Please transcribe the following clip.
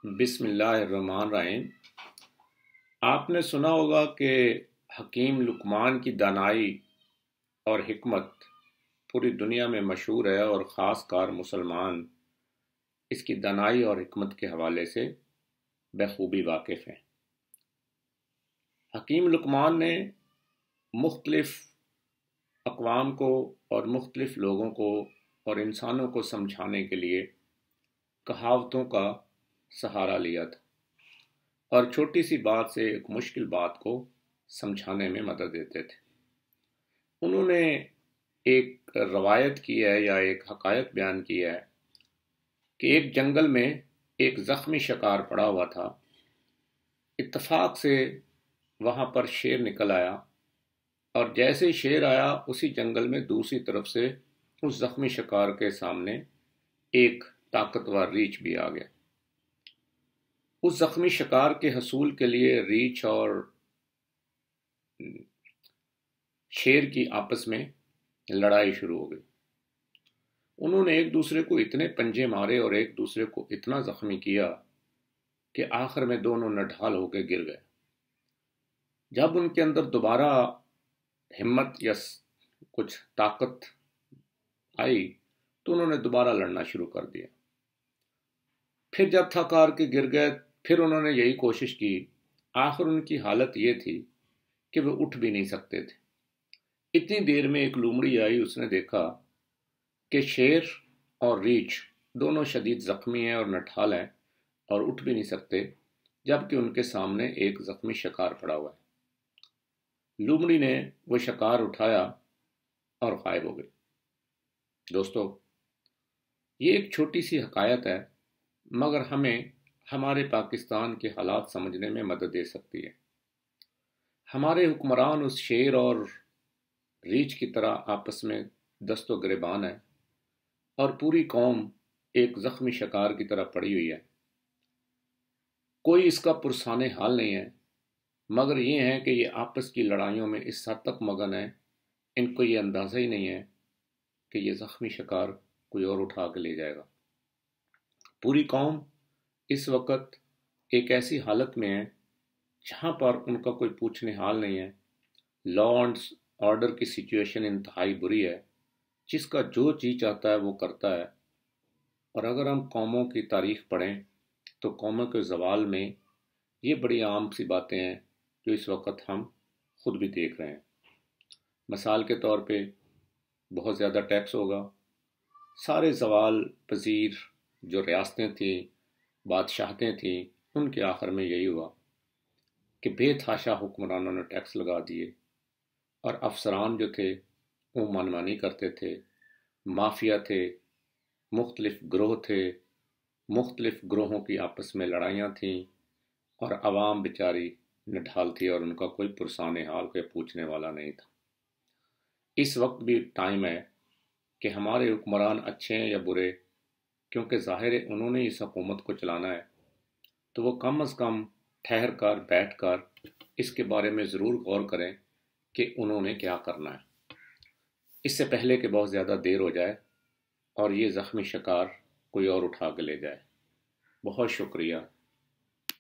بسم اللہ الرحمن الرحیم۔ آپ نے سنا ہوگا کہ حکیم لقمان کی دانائی اور حکمت پوری دنیا میں مشہور ہے، اور خاص کر مسلمان اس کی دانائی اور حکمت کے حوالے سے بخوبی واقف ہیں۔ حکیم لقمان نے مختلف اقوام کو اور مختلف لوگوں کو اور انسانوں کو سمجھانے کے لیے کہاوتوں کا سہارا لیا تھا، اور چھوٹی سی بات سے ایک مشکل بات کو سمجھانے میں مدد دیتے تھے۔ انہوں نے ایک روایت کی ہے یا ایک حقائق بیان کیا ہے کہ ایک جنگل میں ایک زخمی شکار پڑا ہوا تھا۔ اتفاق سے وہاں پر شیر نکل آیا، اور جیسے ہی شیر آیا اسی جنگل میں دوسری طرف سے اس زخمی شکار کے سامنے ایک طاقتور ریچھ بھی آ گیا۔ اس زخمی شکار کے حصول کے لیے ریچھ اور شیر کی آپس میں لڑائی شروع ہو گئی۔ انہوں نے ایک دوسرے کو اتنے پنجے مارے اور ایک دوسرے کو اتنا زخمی کیا کہ آخر میں دونوں نڈھال ہو کے گر گئے۔ جب ان کے اندر دوبارہ ہمت یا کچھ طاقت آئی تو انہوں نے دوبارہ لڑنا شروع کر دیا۔ پھر جب تھک ہار کے گر گئے، پھر انہوں نے یہی کوشش کی۔ آخر ان کی حالت یہ تھی کہ وہ اٹھ بھی نہیں سکتے تھے۔ اتنی دیر میں ایک لومڑی آئی، اس نے دیکھا کہ شیر اور ریچھ دونوں شدید زخمی ہیں اور نٹھال ہیں اور اٹھ بھی نہیں سکتے، جبکہ ان کے سامنے ایک زخمی شکار پڑا ہوا ہے۔ لومڑی نے وہ شکار اٹھایا اور غائب ہو گئی۔ دوستو، یہ ایک چھوٹی سی حقائق ہے، مگر ہمیں ہمارے پاکستان کے حالات سمجھنے میں مدد دے سکتی ہے۔ ہمارے حکمران اس شیر اور ریچھ کی طرح آپس میں دست و گریبان ہے، اور پوری قوم ایک زخمی شکار کی طرح پڑی ہوئی ہے۔ کوئی اس کا پرسان حال نہیں ہے، مگر یہ ہے کہ یہ آپس کی لڑائیوں میں اس حد تک مگن ہے، ان کو یہ اندازہ ہی نہیں ہے کہ یہ زخمی شکار کوئی اور اٹھا کے لے جائے گا۔ پوری قوم اس وقت ایک ایسی حالت میں ہے جہاں پر ان کا کوئی پوچھنے حال نہیں ہے۔ لا اینڈ آرڈر کی سچویشن انتہائی بری ہے، جس کا جو جی چاہتا ہے وہ کرتا ہے۔ اور اگر ہم قوموں کی تاریخ پڑھیں تو قوموں کے زوال میں یہ بڑی عام سی باتیں ہیں جو اس وقت ہم خود بھی دیکھ رہے ہیں۔ مثال کے طور پہ بہت زیادہ ٹیکس ہوگا۔ سارے زوال پذیر جو ریاستیں تھیں، بادشاہتیں تھیں، ان کے آخر میں یہی ہوا کہ بے تحاشا حکمرانوں نے ٹیکس لگا دیے، اور افسران جو تھے وہ منمانی کرتے تھے۔ مافیا تھے، مختلف گروہ تھے، مختلف گروہوں کی آپس میں لڑائیاں تھیں، اور عوام بیچاری نڈھال تھی اور ان کا کوئی پرسان حال کے پوچھنے والا نہیں تھا۔ اس وقت بھی ٹائم ہے کہ ہمارے حکمران اچھے ہیں یا برے، کیونکہ ظاہر ہے انہوں نے اس حکومت کو چلانا ہے، تو وہ کم از کم ٹھہر کر بیٹھ کر اس کے بارے میں ضرور غور کریں کہ انہوں نے کیا کرنا ہے، اس سے پہلے کہ بہت زیادہ دیر ہو جائے اور یہ زخمی شکار کوئی اور اٹھا کے لے جائے۔ بہت شکریہ۔